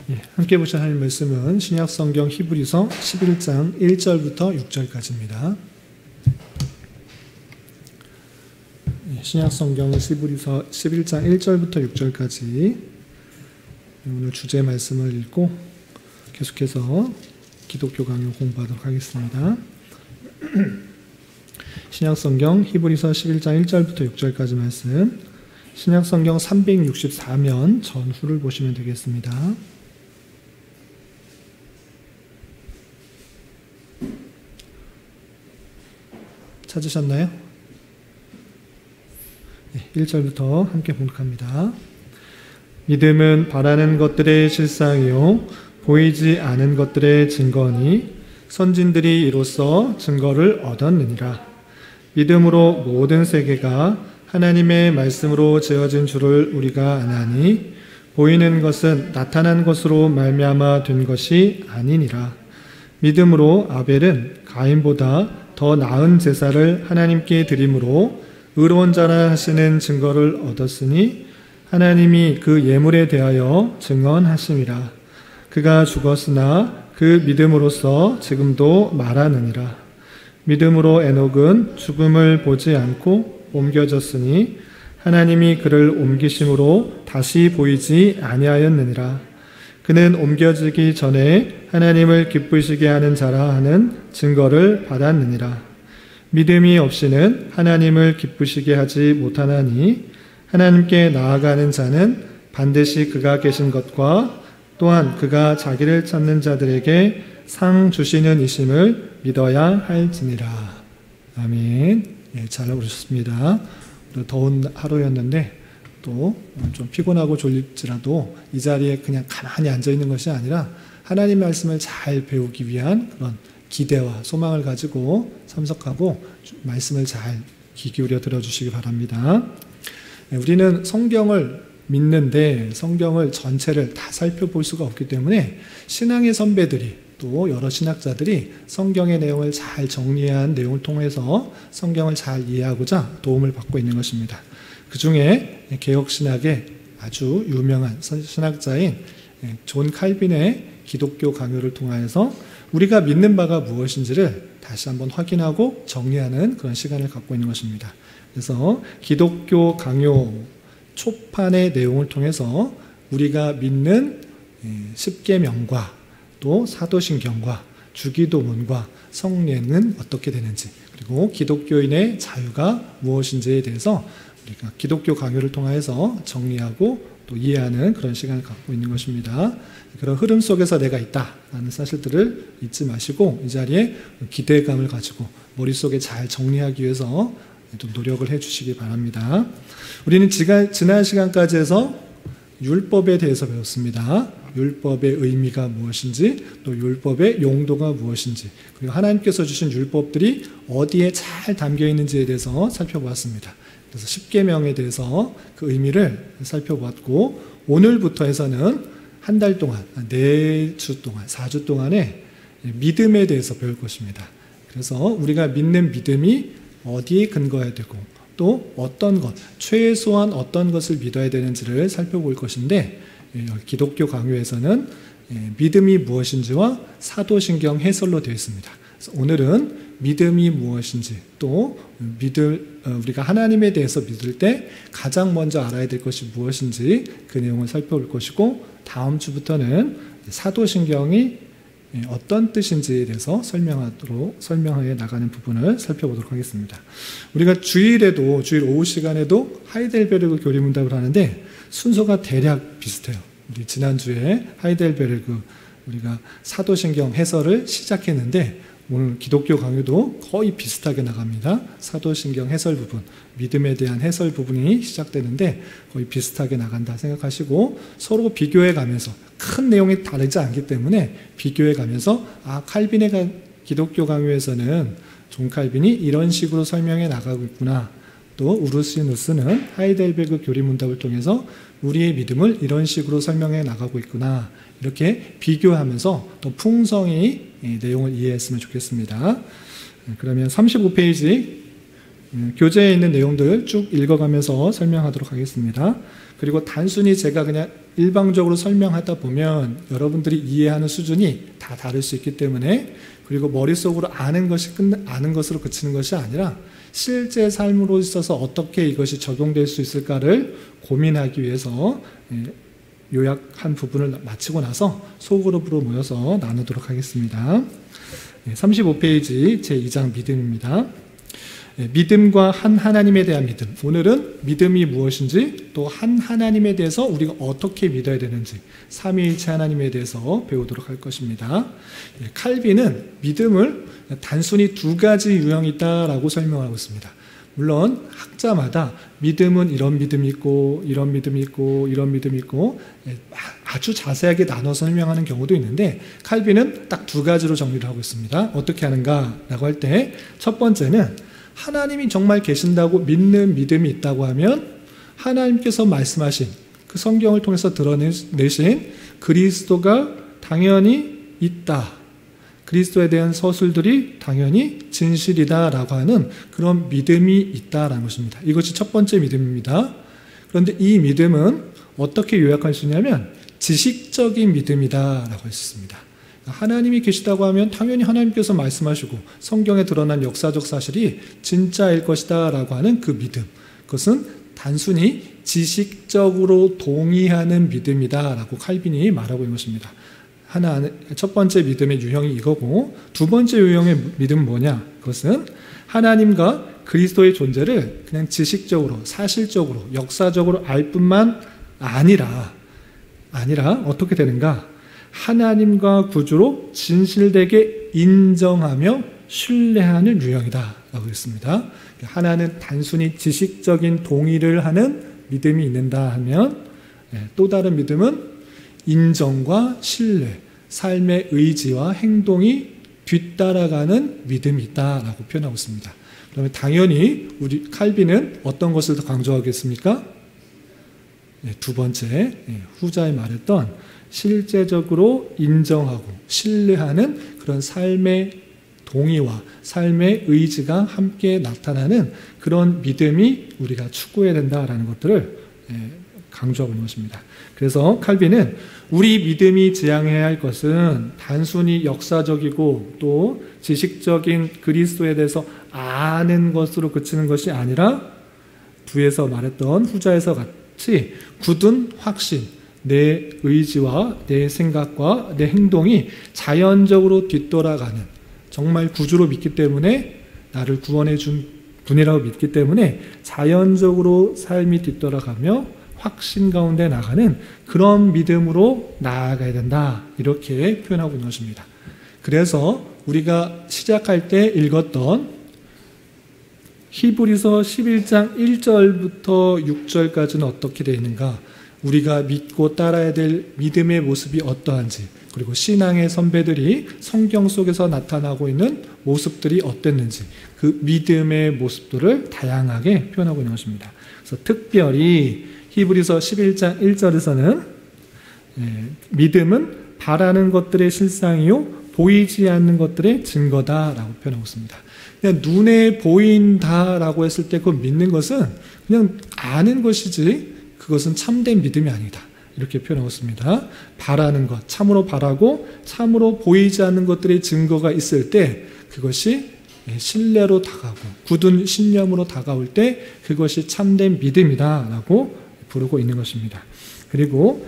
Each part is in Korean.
함께 보실 하나님 말씀은 신약성경 히브리서 11장 1절부터 6절까지입니다. 신약성경 히브리서 11장 1절부터 6절까지 오늘 주제 말씀을 읽고 계속해서 기독교 강요 공부하도록 하겠습니다. 신약성경 히브리서 11장 1절부터 6절까지 말씀, 신약성경 364면 전후를 보시면 되겠습니다. 찾으셨나요? 1절부터 함께 봉독합니다. 믿음은 바라는 것들의 실상이요 보이지 않은 것들의 증거니 선진들이 이로써 증거를 얻었느니라. 믿음으로 모든 세계가 하나님의 말씀으로 지어진 줄을 우리가 아나니 보이는 것은 나타난 것으로 말미암아 된 것이 아니니라. 믿음으로 아벨은 가인보다 더 나은 제사를 하나님께 드림으로 의로운 자라 하시는 증거를 얻었으니 하나님이 그 예물에 대하여 증언하심이라. 그가 죽었으나 그 믿음으로써 지금도 말하느니라. 믿음으로 에녹은 죽음을 보지 않고 옮겨졌으니 하나님이 그를 옮기심으로 다시 보이지 아니하였느니라. 그는 옮겨지기 전에 하나님을 기쁘시게 하는 자라 하는 증거를 받았느니라. 믿음이 없이는 하나님을 기쁘시게 하지 못하나니 하나님께 나아가는 자는 반드시 그가 계신 것과 또한 그가 자기를 찾는 자들에게 상 주시는 이심을 믿어야 할지니라. 아멘. 잘 오셨습니다. 더운 하루였는데 또 좀 피곤하고 졸릴지라도 이 자리에 그냥 가만히 앉아 있는 것이 아니라 하나님 말씀을 잘 배우기 위한 그런 기대와 소망을 가지고 참석하고 말씀을 잘 귀 기울여 들어주시기 바랍니다. 우리는 성경을 믿는데 성경을 전체를 다 살펴볼 수가 없기 때문에 신앙의 선배들이 또 여러 신학자들이 성경의 내용을 잘 정리한 내용을 통해서 성경을 잘 이해하고자 도움을 받고 있는 것입니다. 그 중에 개혁신학의 아주 유명한 신학자인 존 칼빈의 기독교 강요를 통하여서 우리가 믿는 바가 무엇인지를 다시 한번 확인하고 정리하는 그런 시간을 갖고 있는 것입니다. 그래서 기독교 강요 초판의 내용을 통해서 우리가 믿는 십계명과 또 사도신경과 주기도문과 성례는 어떻게 되는지, 그리고 기독교인의 자유가 무엇인지에 대해서 우리가 기독교 강요를 통해서 정리하고 또 이해하는 그런 시간을 갖고 있는 것입니다. 그런 흐름 속에서 내가 있다라는 사실들을 잊지 마시고 이 자리에 기대감을 가지고 머릿속에 잘 정리하기 위해서 좀 노력을 해주시기 바랍니다. 우리는 지난 시간까지 해서 율법에 대해서 배웠습니다. 율법의 의미가 무엇인지, 또 율법의 용도가 무엇인지, 그리고 하나님께서 주신 율법들이 어디에 잘 담겨 있는지에 대해서 살펴보았습니다. 그래서 십계명에 대해서 그 의미를 살펴보았고, 오늘부터 해서는 한 달 동안, 4주 동안, 4주 동안에 믿음에 대해서 배울 것입니다. 그래서 우리가 믿는 믿음이 어디에 근거해야 되고 또 어떤 것, 최소한 어떤 것을 믿어야 되는지를 살펴볼 것인데, 기독교 강요에서는 믿음이 무엇인지와 사도신경 해설로 되어 있습니다. 그래서 오늘은 믿음이 무엇인지, 또 우리가 하나님에 대해서 믿을 때 가장 먼저 알아야 될 것이 무엇인지 그 내용을 살펴볼 것이고, 다음 주부터는 사도신경이 어떤 뜻인지에 대해서 설명해 나가는 부분을 살펴보도록 하겠습니다. 우리가 주일에도, 주일 오후 시간에도 하이델베르그 교리문답을 하는데 순서가 대략 비슷해요. 우리 지난주에 하이델베르그 우리가 사도신경 해설을 시작했는데 오늘 기독교 강요도 거의 비슷하게 나갑니다. 사도신경 해설 부분, 믿음에 대한 해설 부분이 시작되는데 거의 비슷하게 나간다 생각하시고 서로 비교해 가면서, 큰 내용이 다르지 않기 때문에 비교해 가면서 칼빈의 기독교 강요에서는 존 칼빈이 이런 식으로 설명해 나가고 있구나, 또 우르시누스는 하이델베르그 교리문답을 통해서 우리의 믿음을 이런 식으로 설명해 나가고 있구나, 이렇게 비교하면서 또 풍성히 내용을 이해했으면 좋겠습니다. 그러면 35페이지 교재에 있는 내용들 쭉 읽어가면서 설명하도록 하겠습니다. 그리고 단순히 제가 그냥 일방적으로 설명하다 보면 여러분들이 이해하는 수준이 다 다를 수 있기 때문에, 그리고 머릿속으로 아는 것으로 그치는 것이 아니라 실제 삶으로 있어서 어떻게 이것이 적용될 수 있을까를 고민하기 위해서 요약한 부분을 마치고 나서 소그룹으로 모여서 나누도록 하겠습니다. 35페이지 제2장 믿음입니다. 믿음과 한 하나님에 대한 믿음. 오늘은 믿음이 무엇인지, 또 한 하나님에 대해서 우리가 어떻게 믿어야 되는지, 삼위일체 하나님에 대해서 배우도록 할 것입니다. 칼빈은 믿음을 단순히 두 가지 유형이 있다라고 설명하고 있습니다. 물론 학자마다 믿음은 이런 믿음이 있고 이런 믿음이 있고 이런 믿음이 있고 아주 자세하게 나눠 설명하는 경우도 있는데, 칼빈은 딱 두 가지로 정리를 하고 있습니다. 어떻게 하는가라고 할 때, 첫 번째는 하나님이 정말 계신다고 믿는 믿음이 있다고 하면 하나님께서 말씀하신 그 성경을 통해서 드러내신 그리스도가 당연히 있다, 그리스도에 대한 서술들이 당연히 진실이다라고 하는 그런 믿음이 있다라는 것입니다. 이것이 첫 번째 믿음입니다. 그런데 이 믿음은 어떻게 요약할 수 있냐면 지식적인 믿음이다라고 할 수 있습니다. 하나님이 계시다고 하면 당연히 하나님께서 말씀하시고 성경에 드러난 역사적 사실이 진짜일 것이다 라고 하는 그 믿음, 그것은 단순히 지식적으로 동의하는 믿음이다 라고 칼빈이 말하고 있는 것입니다. 첫 번째 믿음의 유형이 이거고, 두 번째 유형의 믿음은 뭐냐? 그것은 하나님과 그리스도의 존재를 그냥 지식적으로, 사실적으로, 역사적으로 알 뿐만 아니라 어떻게 되는가? 하나님과 구주로 진실되게 인정하며 신뢰하는 유형이다 라고 했습니다. 하나는 단순히 지식적인 동의를 하는 믿음이 있는다 하면, 또 다른 믿음은 인정과 신뢰, 삶의 의지와 행동이 뒤따라가는 믿음이 있다라고 표현하고 있습니다. 그러면 당연히 우리 칼빈은 어떤 것을 더 강조하겠습니까? 두 번째, 후자에 말했던 실제적으로 인정하고 신뢰하는 그런 삶의 동의와 삶의 의지가 함께 나타나는 그런 믿음이 우리가 추구해야 된다라는 것들을 강조하고 있는 것입니다. 그래서 칼빈은 우리 믿음이 지향해야 할 것은 단순히 역사적이고 또 지식적인 그리스도에 대해서 아는 것으로 그치는 것이 아니라, 뒤에서 말했던 후자에서 같이 굳은 확신, 내 의지와 내 생각과 내 행동이 자연적으로 뒤돌아가는, 정말 구주로 믿기 때문에 나를 구원해 준 분이라고 믿기 때문에 자연적으로 삶이 뒤돌아가며 확신 가운데 나가는 그런 믿음으로 나아가야 된다, 이렇게 표현하고 있는 것입니다. 그래서 우리가 시작할 때 읽었던 히브리서 11장 1절부터 6절까지는 어떻게 되어 있는가, 우리가 믿고 따라야 될 믿음의 모습이 어떠한지, 그리고 신앙의 선배들이 성경 속에서 나타나고 있는 모습들이 어땠는지, 그 믿음의 모습들을 다양하게 표현하고 있는 것입니다. 그래서 특별히 히브리서 11장 1절에서는 믿음은 바라는 것들의 실상이요 보이지 않는 것들의 증거다라고 표현하고 있습니다. 그냥 눈에 보인다라고 했을 때 그 믿는 것은 그냥 아는 것이지 그것은 참된 믿음이 아니다, 이렇게 표현하고 있습니다. 바라는 것, 참으로 바라고 참으로 보이지 않는 것들의 증거가 있을 때 그것이 신뢰로 다가오고 굳은 신념으로 다가올 때 그것이 참된 믿음이다라고 부르고 있는 것입니다. 그리고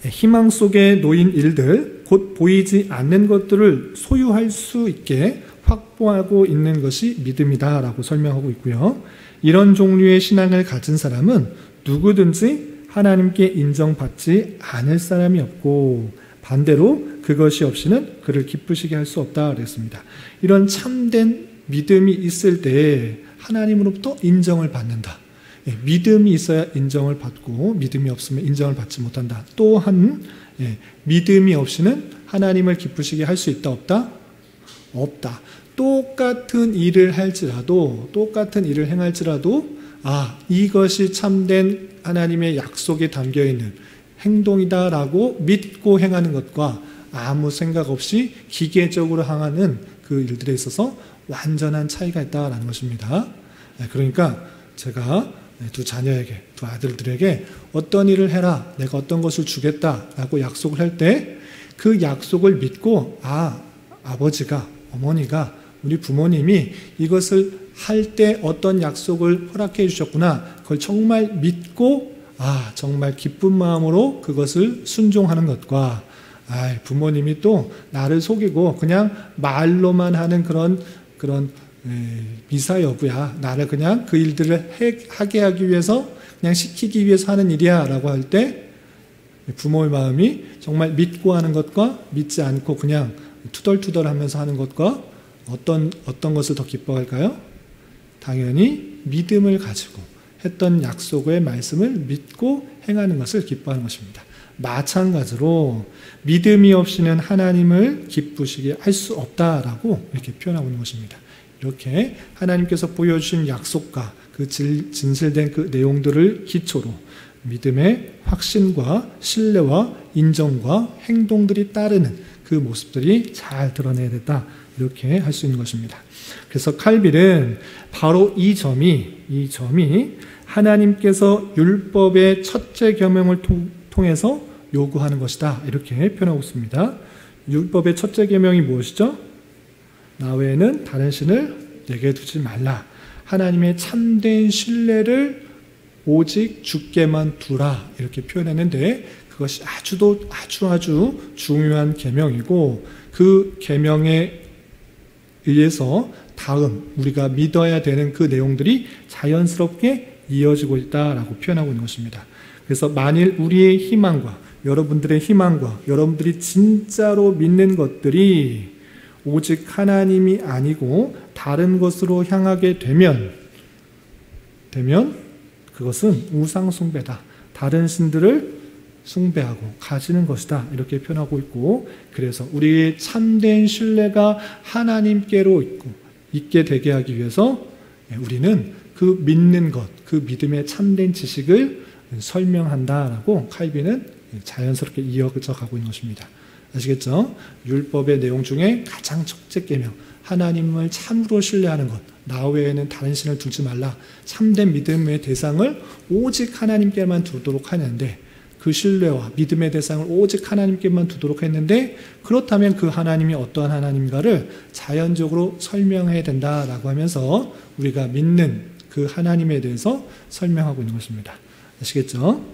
희망 속에 놓인 일들, 곧 보이지 않는 것들을 소유할 수 있게 확보하고 있는 것이 믿음이다라고 설명하고 있고요. 이런 종류의 신앙을 가진 사람은 누구든지 하나님께 인정받지 않을 사람이 없고, 반대로 그것이 없이는 그를 기쁘시게 할 수 없다 그랬습니다. 이런 참된 믿음이 있을 때 하나님으로부터 인정을 받는다. 믿음이 있어야 인정을 받고 믿음이 없으면 인정을 받지 못한다. 또한 믿음이 없이는 하나님을 기쁘시게 할 수 있다 없다? 없다. 똑같은 일을 행할지라도 이것이 참된 하나님의 약속에 담겨있는 행동이다라고 믿고 행하는 것과 아무 생각 없이 기계적으로 행하는 그 일들에 있어서 완전한 차이가 있다라는 것입니다. 그러니까 제가 두 자녀에게, 두 아들들에게 어떤 일을 해라, 내가 어떤 것을 주겠다라고 약속을 할 때 그 약속을 믿고 아버지가, 어머니가, 우리 부모님이 이것을 할 때 어떤 약속을 허락해 주셨구나, 그걸 정말 믿고 정말 기쁜 마음으로 그것을 순종하는 것과 부모님이 또 나를 속이고 그냥 말로만 하는 그런 미사여구야, 나를 그냥 그 일들을 하게 하기 위해서, 그냥 시키기 위해서 하는 일이야 라고 할 때 부모의 마음이 정말 믿고 하는 것과 믿지 않고 그냥 투덜투덜 하면서 하는 것과 어떤 것을 더 기뻐할까요? 당연히 믿음을 가지고 했던 약속의 말씀을 믿고 행하는 것을 기뻐하는 것입니다. 마찬가지로 믿음이 없이는 하나님을 기쁘시게 할 수 없다라고 이렇게 표현하고 있는 것입니다. 이렇게 하나님께서 보여주신 약속과 그 진실된 그 내용들을 기초로 믿음의 확신과 신뢰와 인정과 행동들이 따르는 그 모습들이 잘 드러내야 된다, 이렇게 할 수 있는 것입니다. 그래서 칼빈은 바로 이 점이 하나님께서 율법의 첫째 계명을 통해서 요구하는 것이다, 이렇게 표현하고 있습니다. 율법의 첫째 계명이 무엇이죠? 나 외에는 다른 신을 내게 두지 말라. 하나님의 참된 신뢰를 오직 주께만 두라, 이렇게 표현했는데 그것이 아주 중요한 계명이고, 그 계명에 의해서 다음 우리가 믿어야 되는 그 내용들이 자연스럽게 이어지고 있다라고 표현하고 있는 것입니다. 그래서 만일 우리의 희망과 여러분들의 희망과 여러분들이 진짜로 믿는 것들이 오직 하나님이 아니고 다른 것으로 향하게 되면 그것은 우상 숭배다, 다른 신들을 숭배하고 가지는 것이다, 이렇게 표현하고 있고, 그래서 우리의 참된 신뢰가 하나님께로 있게 되게 하기 위해서 우리는 그 믿는 것, 그 믿음의 참된 지식을 설명한다라고 칼빈은 자연스럽게 이어져 가고 있는 것입니다. 아시겠죠? 율법의 내용 중에 가장 첫째 계명, 하나님을 참으로 신뢰하는 것, 나 외에는 다른 신을 두지 말라, 참된 믿음의 대상을 오직 하나님께만 두도록 하는데, 그 신뢰와 믿음의 대상을 오직 하나님께만 두도록 했는데, 그렇다면 그 하나님이 어떠한 하나님인가를 자연적으로 설명해야 된다라고 하면서 우리가 믿는 그 하나님에 대해서 설명하고 있는 것입니다. 아시겠죠?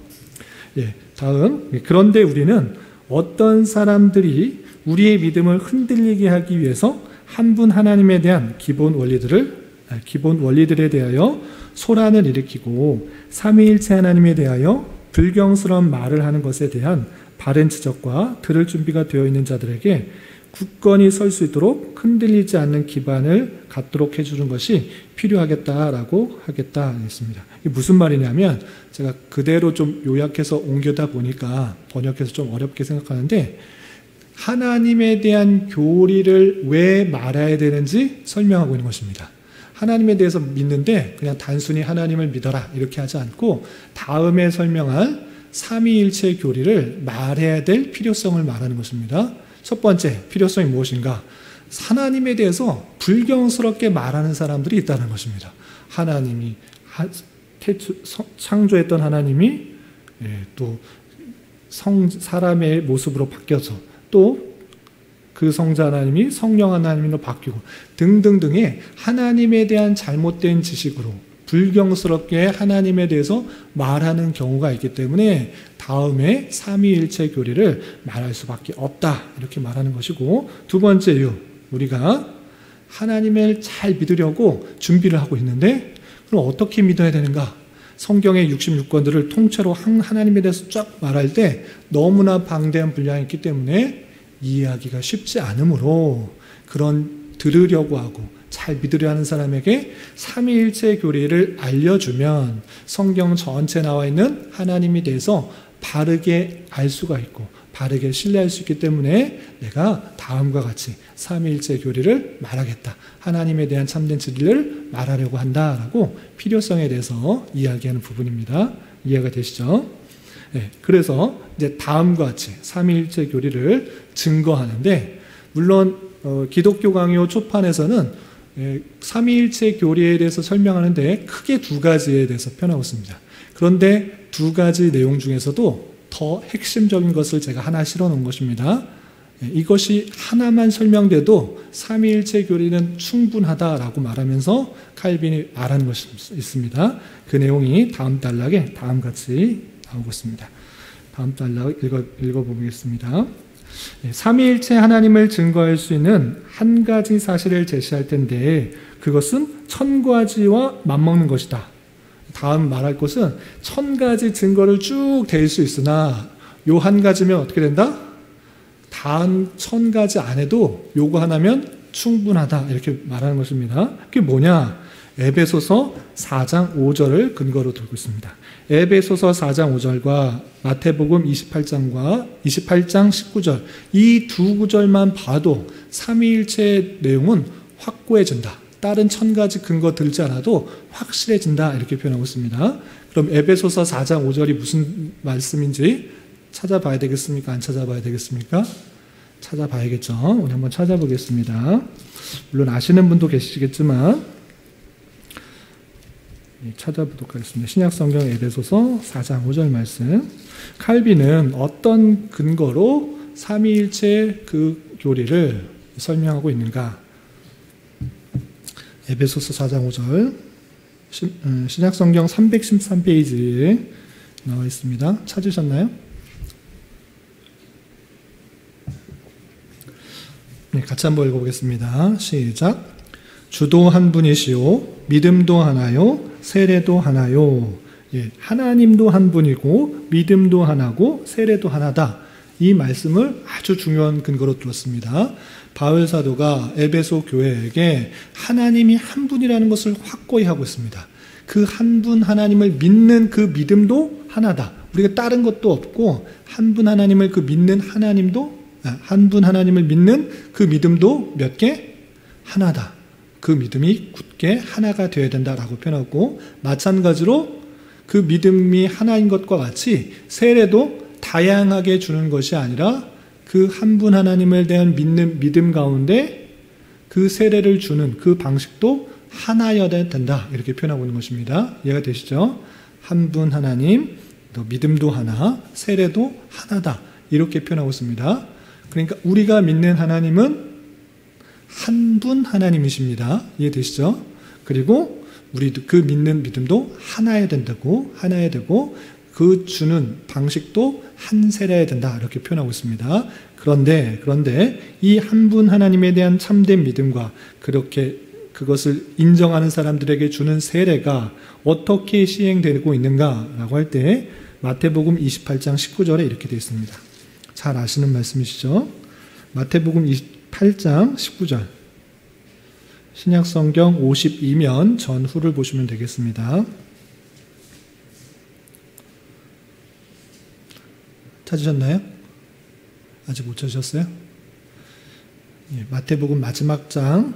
다음, 그런데 우리는 어떤 사람들이 우리의 믿음을 흔들리게 하기 위해서 한 분 하나님에 대한 기본 원리들에 대하여 소란을 일으키고 삼위일체 하나님에 대하여 불경스러운 말을 하는 것에 대한 바른 지적과 들을 준비가 되어 있는 자들에게 굳건히 설 수 있도록 흔들리지 않는 기반을 갖도록 해주는 것이 필요하겠다라고 하겠다 했습니다. 이게 무슨 말이냐면, 제가 그대로 좀 요약해서 옮겨다 보니까 번역해서 좀 어렵게 생각하는데, 하나님에 대한 교리를 왜 말해야 되는지 설명하고 있는 것입니다. 하나님에 대해서 믿는데 그냥 단순히 하나님을 믿어라 이렇게 하지 않고, 다음에 설명할 삼위일체의 교리를 말해야 될 필요성을 말하는 것입니다. 첫 번째 필요성이 무엇인가? 하나님에 대해서 불경스럽게 말하는 사람들이 있다는 것입니다. 하나님이 창조했던 하나님이 또 사람의 모습으로 바뀌어서 또 그 성자 하나님이 성령 하나님으로 바뀌고 등등등의 하나님에 대한 잘못된 지식으로 불경스럽게 하나님에 대해서 말하는 경우가 있기 때문에 다음에 삼위일체 교리를 말할 수밖에 없다, 이렇게 말하는 것이고, 두 번째 이유, 우리가 하나님을 잘 믿으려고 준비를 하고 있는데 그럼 어떻게 믿어야 되는가? 성경의 66권들을 통째로 하나님에 대해서 쫙 말할 때 너무나 방대한 분량이 있기 때문에 이해하기가 쉽지 않으므로, 그런 들으려고 하고 잘 믿으려 하는 사람에게 삼위일체 교리를 알려주면 성경 전체에 나와 있는 하나님에 대해서 바르게 알 수가 있고 바르게 신뢰할 수 있기 때문에 내가 다음과 같이 삼위일체 교리를 말하겠다, 하나님에 대한 참된 진리를 말하려고 한다라고 필요성에 대해서 이야기하는 부분입니다. 이해가 되시죠? 그래서 이제 다음과 같이 삼위일체 교리를 증거하는데, 물론 기독교 강요 초판에서는 삼위일체 교리에 대해서 설명하는데 크게 두 가지에 대해서 표현하고 있습니다. 그런데 두 가지 내용 중에서도 더 핵심적인 것을 제가 하나 실어 놓은 것입니다. 이것이 하나만 설명돼도 삼위일체 교리는 충분하다라고 말하면서 칼빈이 말하는 것이 있습니다. 그 내용이 다음 단락에 다음같이 나오고 있습니다. 다음 단락 읽어보겠습니다. 삼위일체 하나님을 증거할 수 있는 한 가지 사실을 제시할 텐데 그것은 1000가지와 맞먹는 것이다. 다음 말할 것은 1000가지 증거를 쭉 댈 수 있으나 요 한 가지면 어떻게 된다? 다음 1000가지 안 해도 요거 하나면 충분하다 이렇게 말하는 것입니다. 그게 뭐냐? 에베소서 4장 5절을 근거로 들고 있습니다. 에베소서 4장 5절과 마태복음 28장 19절 이 두 구절만 봐도 삼위일체의 내용은 확고해진다. 다른 1000가지 근거 들지 않아도 확실해진다 이렇게 표현하고 있습니다. 그럼 에베소서 4장 5절이 무슨 말씀인지 찾아봐야 되겠습니까? 안 찾아봐야 되겠습니까? 찾아봐야겠죠. 오늘 한번 찾아보겠습니다. 물론 아시는 분도 계시겠지만 찾아보도록 하겠습니다. 신약성경 에베소서 4장 5절 말씀. 칼빈은 어떤 근거로 삼위일체 그 교리를 설명하고 있는가? 에베소서 4장 5절 신약성경 313페이지에 나와 있습니다. 찾으셨나요? 네, 같이 한번 읽어보겠습니다. 시작. 주도 한 분이시요 믿음도 하나요 세례도 하나요. 하나님도 한 분이고 믿음도 하나고 세례도 하나다. 이 말씀을 아주 중요한 근거로 들었습니다. 바울 사도가 에베소 교회에게 하나님이 한 분이라는 것을 확고히 하고 있습니다. 그 한 분 하나님을 믿는 그 믿음도 하나다. 우리가 다른 것도 없고 한 분 하나님을 그 믿는 하나님도 한 분 하나님을 믿는 그 믿음도 몇 개? 하나다. 그 믿음이 굳게 하나가 되어야 된다라고 표현하고 마찬가지로 그 믿음이 하나인 것과 같이 세례도 다양하게 주는 것이 아니라 그 한 분 하나님을 대한 믿는 믿음 가운데 그 세례를 주는 그 방식도 하나여야 된다 이렇게 표현하고 있는 것입니다. 이해가 되시죠? 한 분 하나님, 또 믿음도 하나, 세례도 하나다 이렇게 표현하고 있습니다. 그러니까 우리가 믿는 하나님은 한 분 하나님이십니다. 이해되시죠? 그리고 우리도 그 믿는 믿음도 하나여야 된다고 하나여야 되고 그 주는 방식도 한 세례여야 된다 이렇게 표현하고 있습니다. 그런데 이 한 분 하나님에 대한 참된 믿음과 그렇게 그것을 인정하는 사람들에게 주는 세례가 어떻게 시행되고 있는가라고 할 때 마태복음 28장 19절에 이렇게 되어 있습니다. 잘 아시는 말씀이시죠? 마태복음 28장 19절 신약성경 52면 전후를 보시면 되겠습니다. 찾으셨나요? 아직 못 찾으셨어요? 마태복음 마지막 장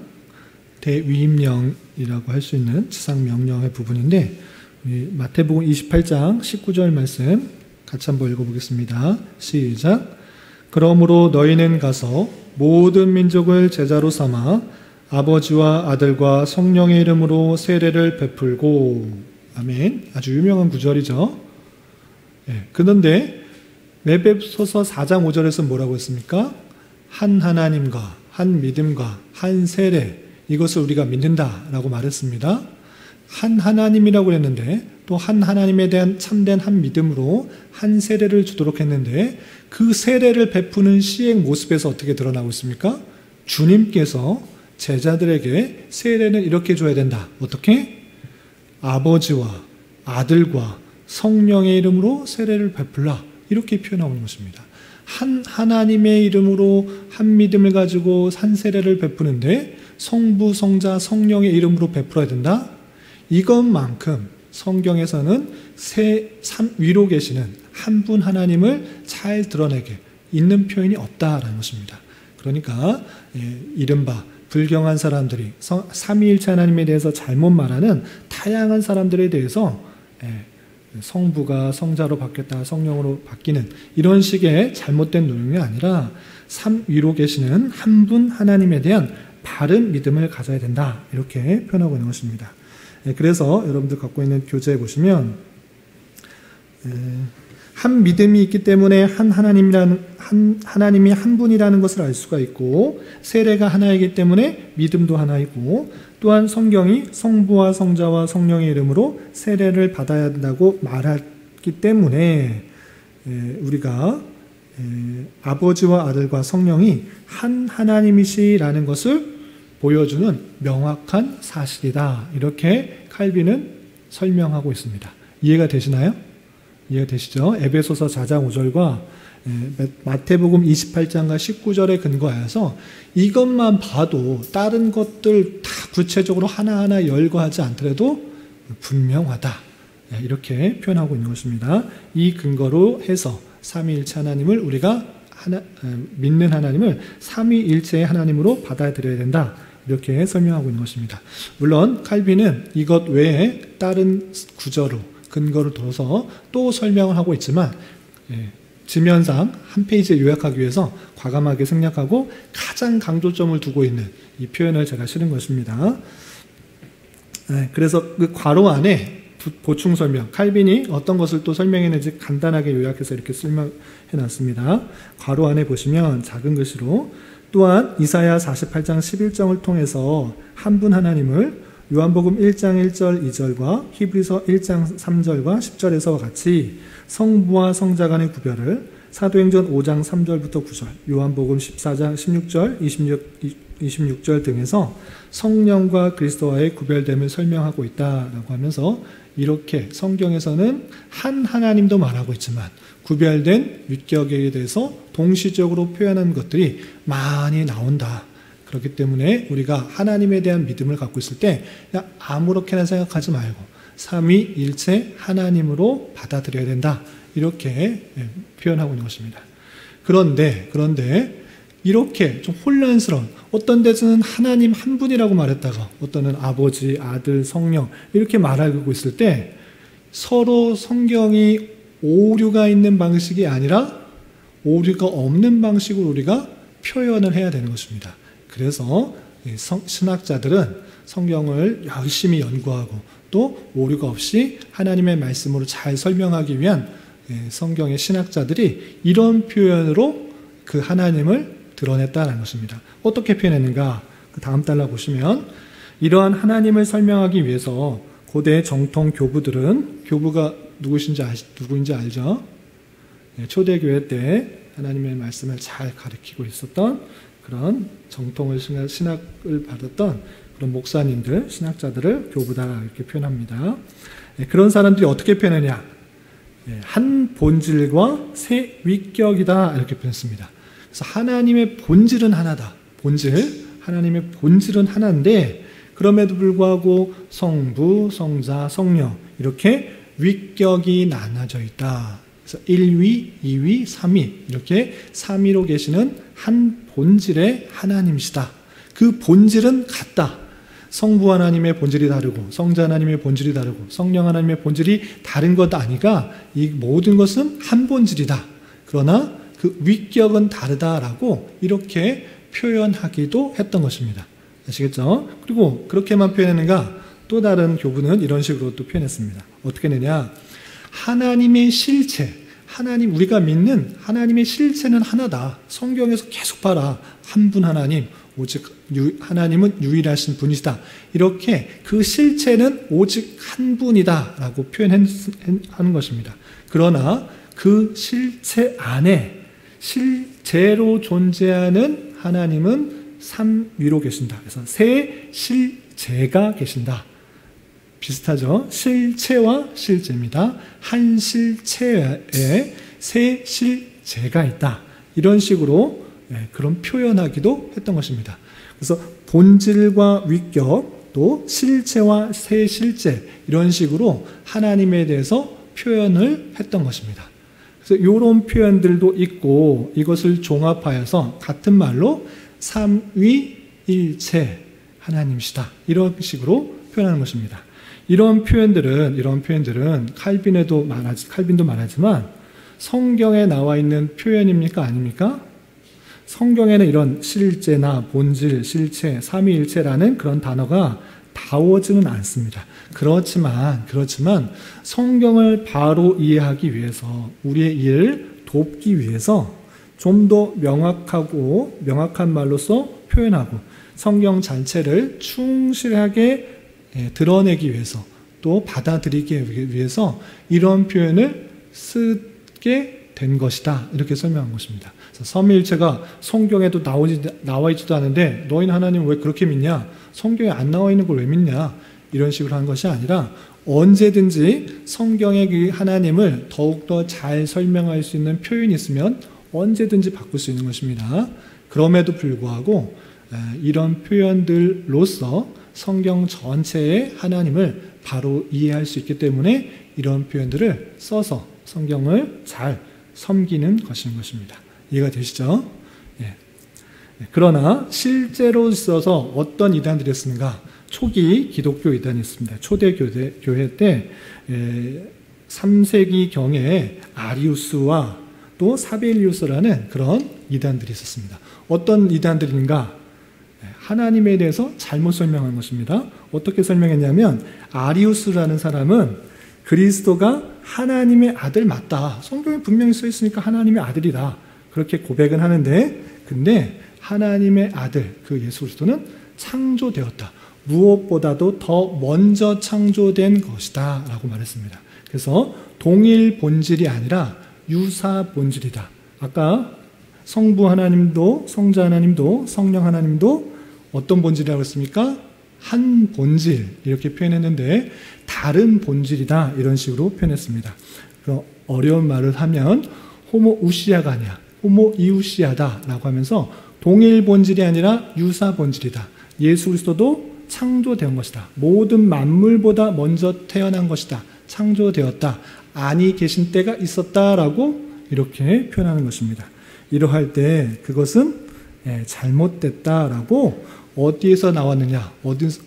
대위임령이라고 할 수 있는 지상명령의 부분인데 마태복음 28장 19절 말씀 같이 한번 읽어보겠습니다. 시작. 그러므로 너희는 가서 모든 민족을 제자로 삼아 아버지와 아들과 성령의 이름으로 세례를 베풀고 아멘. 아주 유명한 구절이죠. 그런데 에베소서 4장 5절에서 뭐라고 했습니까? 한 하나님과 한 믿음과 한 세례 이것을 우리가 믿는다라고 말했습니다. 한 하나님이라고 했는데 또 한 하나님에 대한 참된 한 믿음으로 한 세례를 주도록 했는데 그 세례를 베푸는 시행 모습에서 어떻게 드러나고 있습니까? 주님께서 제자들에게 세례는 이렇게 줘야 된다. 어떻게? 아버지와 아들과 성령의 이름으로 세례를 베풀라. 이렇게 표현하고 있는 것입니다. 한 하나님의 이름으로 한 믿음을 가지고 한 세례를 베푸는데 성부, 성자, 성령의 이름으로 베풀어야 된다? 이것만큼 성경에서는 위로 계시는 한 분 하나님을 잘 드러내게 있는 표현이 없다라는 것입니다. 그러니까 이른바 불경한 사람들이 삼위일체 하나님에 대해서 잘못 말하는 다양한 사람들에 대해서 성부가 성자로 바뀌었다 성령으로 바뀌는 이런 식의 잘못된 논용이 아니라 위로 계시는 한 분 하나님에 대한 바른 믿음을 가져야 된다. 이렇게 표현하고 있는 것입니다. 그래서 여러분들 갖고 있는 교재에 보시면 한 믿음이 있기 때문에 하나님이 한 분이라는 것을 알 수가 있고, 세례가 하나이기 때문에 믿음도 하나이고, 또한 성경이 성부와 성자와 성령의 이름으로 세례를 받아야 한다고 말했기 때문에 우리가 아버지와 아들과 성령이 한 하나님이시라는 것을 보여주는 명확한 사실이다. 이렇게 칼빈은 설명하고 있습니다. 이해가 되시나요? 이해가 되시죠? 에베소서 4장 5절과 마태복음 28장과 19절에 근거하여서 이것만 봐도 다른 것들 다 구체적으로 하나하나 열거하지 않더라도 분명하다. 이렇게 표현하고 있는 것입니다. 이 근거로 해서 삼위일체 하나님을 우리가 믿는 하나님을 삼위일체의 하나님으로 받아들여야 된다. 이렇게 설명하고 있는 것입니다. 물론 칼빈은 이것 외에 다른 구절로 근거를 둬서 또 설명을 하고 있지만 지면상 한 페이지에 요약하기 위해서 과감하게 생략하고 가장 강조점을 두고 있는 이 표현을 제가 실은 것입니다. 그래서 그 괄호 안에 보충 설명, 칼빈이 어떤 것을 또 설명했는지 간단하게 요약해서 이렇게 설명해 놨습니다. 괄호 안에 보시면 작은 글씨로 또한 이사야 48장 11절을 통해서 한 분 하나님을 요한복음 1장 1절 2절과 히브리서 1장 3절과 10절에서와 같이 성부와 성자 간의 구별을 사도행전 5장 3절부터 9절, 요한복음 14장 16절, 26절 등에서 성령과 그리스도와의 구별됨을 설명하고 있다라고 하면서 이렇게 성경에서는 한 하나님도 말하고 있지만 구별된 윗격에 대해서 동시적으로 표현한 것들이 많이 나온다. 그렇기 때문에 우리가 하나님에 대한 믿음을 갖고 있을 때 그냥 아무렇게나 생각하지 말고 삼위일체 하나님으로 받아들여야 된다. 이렇게 표현하고 있는 것입니다. 그런데 이렇게 좀 혼란스러운, 어떤 데서는 하나님 한 분이라고 말했다가 어떤 데는 아버지, 아들, 성령 이렇게 말하고 있을 때 서로 성경이 오류가 있는 방식이 아니라 오류가 없는 방식으로 우리가 표현을 해야 되는 것입니다. 그래서 신학자들은 성경을 열심히 연구하고 또 오류가 없이 하나님의 말씀으로 잘 설명하기 위한 성경의 신학자들이 이런 표현으로 그 하나님을 드러냈다는 것입니다. 어떻게 표현했는가? 그 다음 달러 보시면 이러한 하나님을 설명하기 위해서 고대 정통 교부들은, 교부가 누구인지 알죠? 초대교회 때 하나님의 말씀을 잘 가르치고 있었던 그런 정통을 신학을 받았던 그런 목사님들, 신학자들을 교부다 이렇게 표현합니다. 그런 사람들이 어떻게 표현하냐? 한 본질과 세 위격이다 이렇게 표현했습니다. 그래서 하나님의 본질은 하나다. 하나님의 본질은 하나인데 그럼에도 불구하고 성부, 성자, 성령 이렇게 위격이 나눠져 있다. 그래서 1위, 2위, 3위 이렇게 3위로 계시는 한 본질의 하나님이시다. 그 본질은 같다. 성부 하나님의 본질이 다르고 성자 하나님의 본질이 다르고 성령 하나님의 본질이 다른 것 아니가 이 모든 것은 한 본질이다. 그러나 그 위격은 다르다라고 이렇게 표현하기도 했던 것입니다. 아시겠죠? 그리고 그렇게만 표현했는가? 또 다른 교부는 이런 식으로 또 표현했습니다. 어떻게 되냐? 하나님의 실체, 우리가 믿는 하나님의 실체는 하나다. 성경에서 계속 봐라. 한 분 하나님, 오직 하나님은 유일하신 분이시다. 이렇게 그 실체는 오직 한 분이다 라고 표현하는 것입니다. 그러나 그 실체 안에 실제로 존재하는 하나님은 삼위로 계신다. 그래서 세 실제가 계신다. 비슷하죠? 실체와 실제입니다. 한 실체에 세 실제가 있다. 이런 식으로 그런 표현하기도 했던 것입니다. 그래서 본질과 위격, 또 실체와 세 실제 이런 식으로 하나님에 대해서 표현을 했던 것입니다. 그래서 이런 표현들도 있고 이것을 종합하여서 같은 말로 삼위일체 하나님이시다. 이런 식으로 표현하는 것입니다. 이런 표현들은 칼빈도 말하지만 성경에 나와 있는 표현입니까? 아닙니까? 성경에는 이런 실제나 본질, 실체, 삼위일체라는 그런 단어가 나오지는 않습니다. 그렇지만 성경을 바로 이해하기 위해서 우리의 일을 돕기 위해서 좀 더 명확한 말로서 표현하고 성경 자체를 충실하게 드러내기 위해서 또 받아들이기 위해서 이런 표현을 쓰게 된 것이다. 이렇게 설명한 것입니다. 삼위일체가 성경에도 나와 있지도 않은데 너희는 하나님을 왜 그렇게 믿냐? 성경에 안 나와 있는 걸 왜 믿냐? 이런 식으로 한 것이 아니라 언제든지 성경의 그 하나님을 더욱더 잘 설명할 수 있는 표현이 있으면 언제든지 바꿀 수 있는 것입니다. 그럼에도 불구하고 이런 표현들로서 성경 전체의 하나님을 바로 이해할 수 있기 때문에 이런 표현들을 써서 성경을 잘 섬기는 것입니다. 이해가 되시죠? 예. 그러나 실제로 있어서 어떤 이단들이었습니까? 초기 기독교 이단이 있습니다. 초대 교회 때 3세기경에 아리우스와 또 사벨리우스라는 그런 이단들이 있었습니다. 어떤 이단들인가? 하나님에 대해서 잘못 설명한 것입니다. 어떻게 설명했냐면 아리우스라는 사람은 그리스도가 하나님의 아들 맞다. 성경에 분명히 써 있으니까 하나님의 아들이다. 그렇게 고백은 하는데 근데 하나님의 아들 그 예수 그리스도는 창조되었다. 무엇보다도 더 먼저 창조된 것이다 라고 말했습니다. 그래서 동일 본질이 아니라 유사 본질이다. 아까 성부 하나님도 성자 하나님도 성령 하나님도 어떤 본질이라고 했습니까? 한 본질 이렇게 표현했는데 다른 본질이다 이런 식으로 표현했습니다. 어려운 말을 하면 호모우시아가 아니야 호모이우시아다 라고 하면서 동일 본질이 아니라 유사 본질이다. 예수 그리스도도 창조된 것이다. 모든 만물보다 먼저 태어난 것이다. 창조되었다. 안이 계신 때가 있었다라고 이렇게 표현하는 것입니다. 이러할 때 그것은 잘못됐다라고 어디에서 나왔느냐,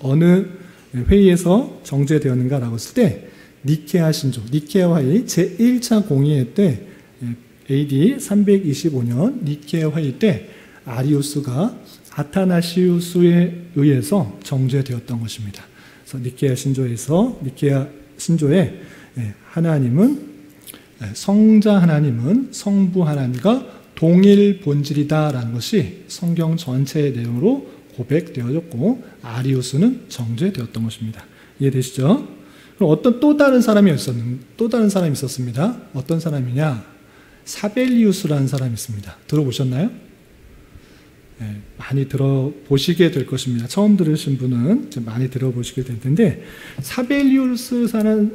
어느 회의에서 정죄되었는가라고 했을 때 니케아 신조, 니케아 회의 제1차 공의회 때 AD 325년 니케아 회의 때 아리우스가 아타나시우스에 의해서 정죄되었던 것입니다. 그래서 니케아 신조에 하나님은 성자 하나님은 성부 하나님과 동일 본질이다라는 것이 성경 전체의 내용으로 고백되어졌고 아리우스는 정죄되었던 것입니다. 이해되시죠? 그럼 또 다른 사람이 있었습니다. 어떤 사람이냐? 사벨리우스라는 사람이 있습니다. 들어보셨나요? 많이 들어보시게 될 것입니다. 처음 들으신 분은 많이 들어보시게 될 텐데 사벨리우스 사람도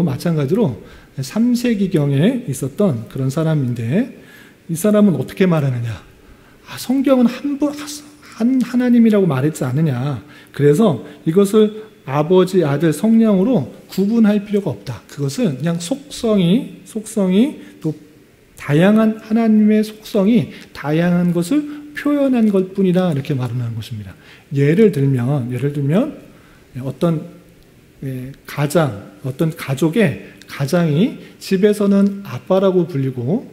마찬가지로 3세기경에 있었던 그런 사람인데 이 사람은 어떻게 말하느냐? 성경은 한 하나님이라고 말했지 않느냐? 그래서 이것을 아버지, 아들, 성령으로 구분할 필요가 없다. 그것은 그냥 속성이 또 다양한 하나님의 속성이 다양한 것을 표현한 것뿐이다 이렇게 말하는 것입니다. 예를 들면 어떤 가족의 가장이 집에서는 아빠라고 불리고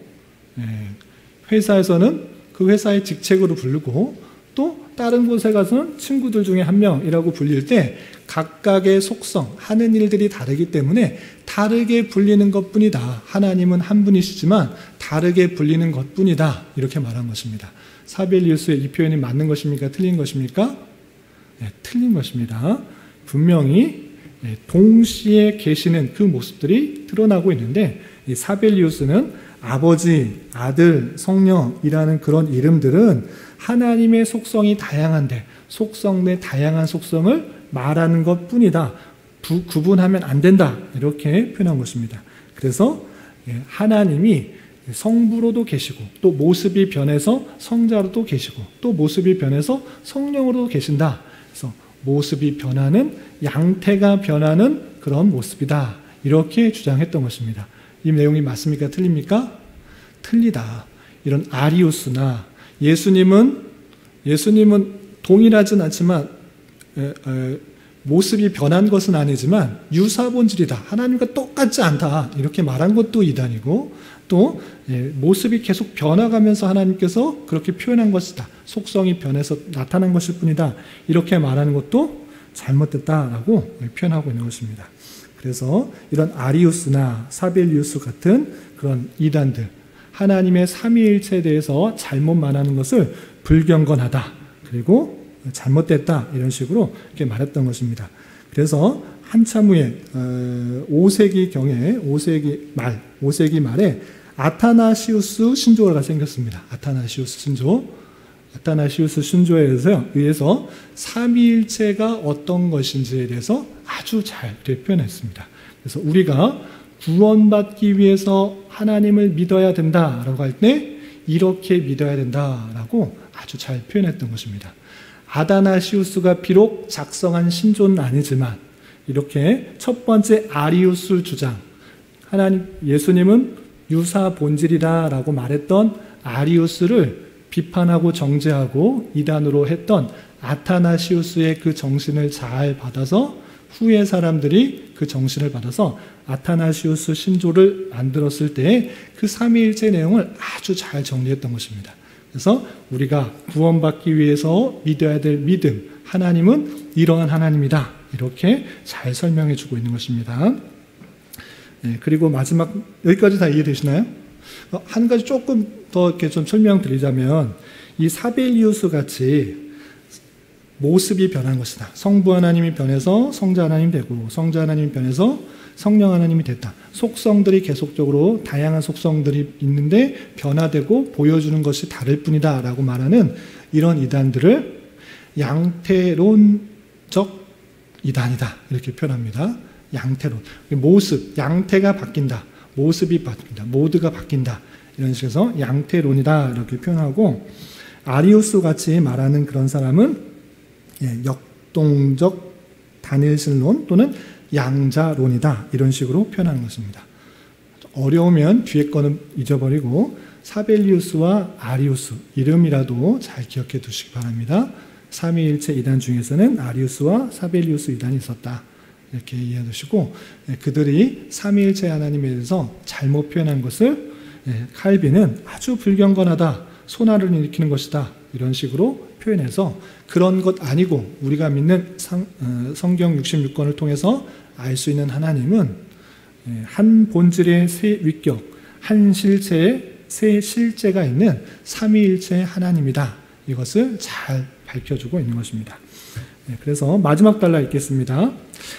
회사에서는 그 회사의 직책으로 부르고 또 다른 곳에 가서는 친구들 중에 한 명이라고 불릴 때 각각의 속성, 하는 일들이 다르기 때문에 다르게 불리는 것뿐이다. 하나님은 한 분이시지만 다르게 불리는 것뿐이다. 이렇게 말한 것입니다. 사벨리우스의 이 표현이 맞는 것입니까? 틀린 것입니까? 틀린 것입니다. 분명히 동시에 계시는 그 모습들이 드러나고 있는데 이 사벨리우스는 아버지, 아들, 성령이라는 그런 이름들은 하나님의 속성이 다양한데 속성 내 다양한 속성을 말하는 것뿐이다. 구분하면 안 된다. 이렇게 표현한 것입니다. 그래서 하나님이 성부로도 계시고 또 모습이 변해서 성자로도 계시고 또 모습이 변해서 성령으로도 계신다. 그래서 모습이 변하는 양태가 변하는 그런 모습이다. 이렇게 주장했던 것입니다. 이 내용이 맞습니까? 틀립니까? 틀리다. 이런 아리우스나 예수님은 동일하진 않지만 모습이 변한 것은 아니지만 유사본질이다. 하나님과 똑같지 않다. 이렇게 말한 것도 이단이고 또 모습이 계속 변화가면서 하나님께서 그렇게 표현한 것이다. 속성이 변해서 나타난 것일 뿐이다. 이렇게 말하는 것도 잘못됐다라고 표현하고 있는 것입니다. 그래서 이런 아리우스나 사벨리우스 같은 그런 이단들, 하나님의 삼위일체에 대해서 잘못 말하는 것을 불경건하다. 그리고 잘못됐다. 이런 식으로 이렇게 말했던 것입니다. 그래서 한참 후에 5세기경에 5세기 말에 아타나시우스 신조가 생겼습니다. 아타나시우스 신조에 의해서 삼위일체가 어떤 것인지에 대해서 아주 잘 표현했습니다. 그래서 우리가 구원받기 위해서 하나님을 믿어야 된다라고 할 때 이렇게 믿어야 된다라고 아주 잘 표현했던 것입니다. 아다나시우스가 비록 작성한 신조는 아니지만 이렇게 첫 번째 아리우스 주장, 예수님은 유사 본질이다라고 말했던 아리우스를 비판하고 정죄하고 이단으로 했던 아타나시우스의 그 정신을 잘 받아서 후에 사람들이 그 정신을 받아서 아타나시우스 신조를 만들었을 때 그 삼위일체 내용을 아주 잘 정리했던 것입니다. 그래서 우리가 구원받기 위해서 믿어야 될 믿음, 하나님은 이러한 하나님이다. 이렇게 잘 설명해 주고 있는 것입니다. 그리고 마지막, 여기까지 다 이해되시나요? 한 가지 조금 더 이렇게 좀 설명드리자면, 이 사벨리우스 같이 모습이 변한 것이다. 성부 하나님이 변해서 성자 하나님이 되고, 성자 하나님이 변해서 성령 하나님이 됐다. 속성들이 계속적으로 다양한 속성들이 있는데 변화되고 보여주는 것이 다를 뿐이다 라고 말하는 이런 이단들을 양태론적 이단이다 이렇게 표현합니다. 양태론, 모습, 양태가 바뀐다, 모습이 바뀐다, 모두가 바뀐다, 이런 식에서 양태론이다 이렇게 표현하고, 아리우스 같이 말하는 그런 사람은 역동적 단일신론 또는 양자론이다 이런 식으로 표현하는 것입니다. 어려우면 뒤에 거는 잊어버리고 사벨리우스와 아리우스 이름이라도 잘 기억해 두시기 바랍니다. 삼위일체 이단 중에서는 아리우스와 사벨리우스 이단이 있었다 이렇게 이해해 두시고, 그들이 삼위일체 하나님에 대해서 잘못 표현한 것을 칼빈은 아주 불경건하다, 손해를 일으키는 것이다 이런 식으로 표현해서 그런 것 아니고 우리가 믿는 성경 66권을 통해서 알 수 있는 하나님은 한 본질의 세 위격, 한 실체의 세 실제가 있는 삼위일체의 하나님이다. 이것을 잘 밝혀주고 있는 것입니다. 그래서 마지막 달라 읽겠습니다.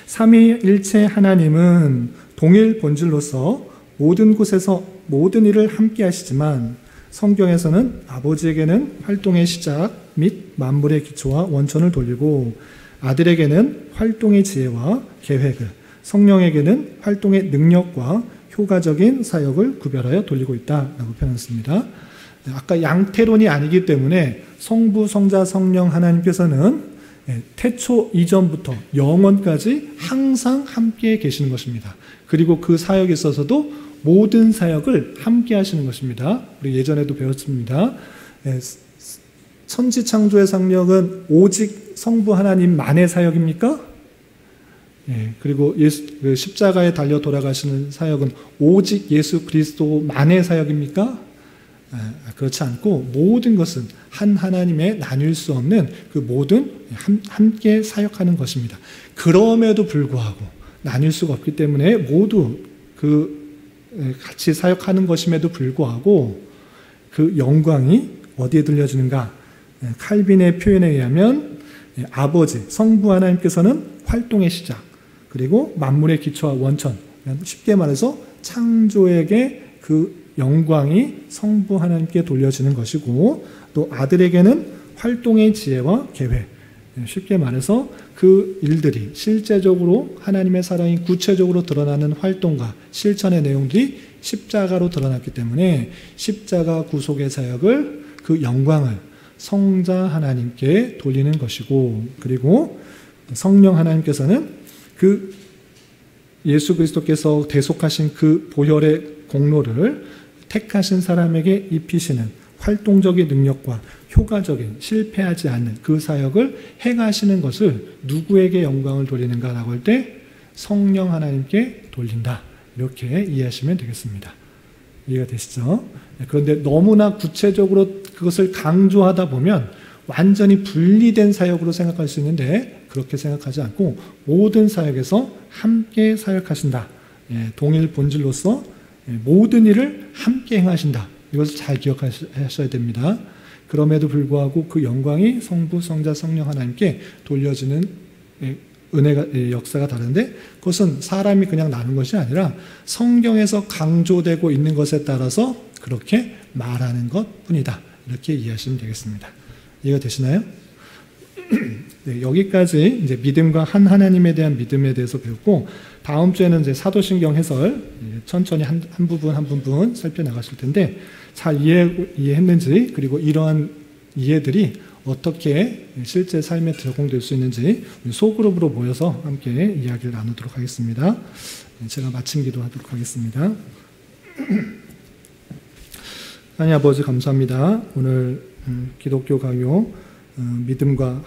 삼위일체 하나님은 동일 본질로서 모든 곳에서 모든 일을 함께 하시지만 성경에서는 아버지에게는 활동의 시작 및 만물의 기초와 원천을 돌리고, 아들에게는 활동의 지혜와 계획을, 성령에게는 활동의 능력과 효과적인 사역을 구별하여 돌리고 있다라고 표현했습니다. 아까 양태론이 아니기 때문에 성부, 성자, 성령 하나님께서는 태초 이전부터 영원까지 항상 함께 계시는 것입니다. 그리고 그 사역에 있어서도 모든 사역을 함께 하시는 것입니다. 우리 예전에도 배웠습니다. 천지창조의 상력은 오직 성부 하나님만의 사역입니까? 그리고 십자가에 달려 돌아가시는 사역은 오직 예수 그리스도만의 사역입니까? 그렇지 않고 모든 것은 한 하나님의 나뉠 수 없는 그 모든 함께 사역하는 것입니다. 그럼에도 불구하고 나뉠 수가 없기 때문에 모두 같이 사역하는 것임에도 불구하고 그 영광이 어디에 들려지는가? 칼빈의 표현에 의하면 아버지, 성부 하나님께서는 활동의 시작, 그리고 만물의 기초와 원천, 쉽게 말해서 창조에게 그 영광이 성부 하나님께 돌려지는 것이고, 또 아들에게는 활동의 지혜와 계획, 쉽게 말해서 그 일들이 실제적으로 하나님의 사랑이 구체적으로 드러나는 활동과 실천의 내용들이 십자가로 드러났기 때문에 십자가 구속의 사역을, 그 영광을 성자 하나님께 돌리는 것이고, 그리고 성령 하나님께서는 그 예수 그리스도께서 대속하신 그 보혈의 공로를 택하신 사람에게 입히시는 활동적인 능력과 효과적인 실패하지 않는 그 사역을 행하시는 것을 누구에게 영광을 돌리는가라고 할 때 성령 하나님께 돌린다. 이렇게 이해하시면 되겠습니다. 이해가 되시죠? 그런데 너무나 구체적으로 그것을 강조하다 보면 완전히 분리된 사역으로 생각할 수 있는데 그렇게 생각하지 않고 모든 사역에서 함께 사역하신다. 동일 본질로서 모든 일을 함께 행하신다. 이것을 잘 기억하셔야 됩니다. 그럼에도 불구하고 그 영광이 성부, 성자, 성령 하나님께 돌려지는 은혜가, 역사가 다른데 그것은 사람이 그냥 나눈 것이 아니라 성경에서 강조되고 있는 것에 따라서 그렇게 말하는 것뿐이다. 이렇게 이해하시면 되겠습니다. 이해가 되시나요? 네, 여기까지 이제 믿음과 한 하나님에 대한 믿음에 대해서 배웠고 다음 주에는 이제 사도신경 해설 천천히 한 부분 한 부분 살펴나가실 텐데 잘 이해했는지 그리고 이러한 이해들이 어떻게 실제 삶에 적용될 수 있는지 소그룹으로 모여서 함께 이야기를 나누도록 하겠습니다. 제가 마침 기도하도록 하겠습니다. 하나님 아버지 감사합니다. 오늘 기독교 강요 믿음과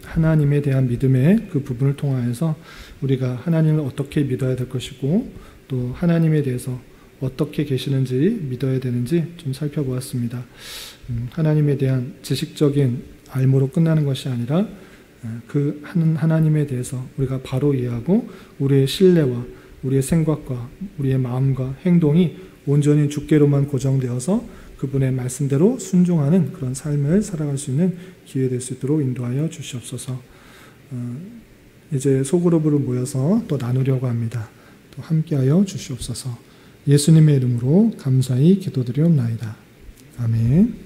하나님에 대한 믿음의 그 부분을 통하여서 우리가 하나님을 어떻게 믿어야 될 것이고 또 하나님에 대해서 어떻게 계시는지 믿어야 되는지 좀 살펴보았습니다. 하나님에 대한 지식적인 알모로 끝나는 것이 아니라 그 하나님에 대해서 우리가 바로 이해하고 우리의 신뢰와 우리의 생각과 우리의 마음과 행동이 온전히 주께로만 고정되어서 그분의 말씀대로 순종하는 그런 삶을 살아갈 수 있는 기회 될 수 있도록 인도하여 주시옵소서. 이제 소그룹으로 모여서 또 나누려고 합니다. 또 함께하여 주시옵소서. 예수님의 이름으로 감사히 기도드리옵나이다. 아멘.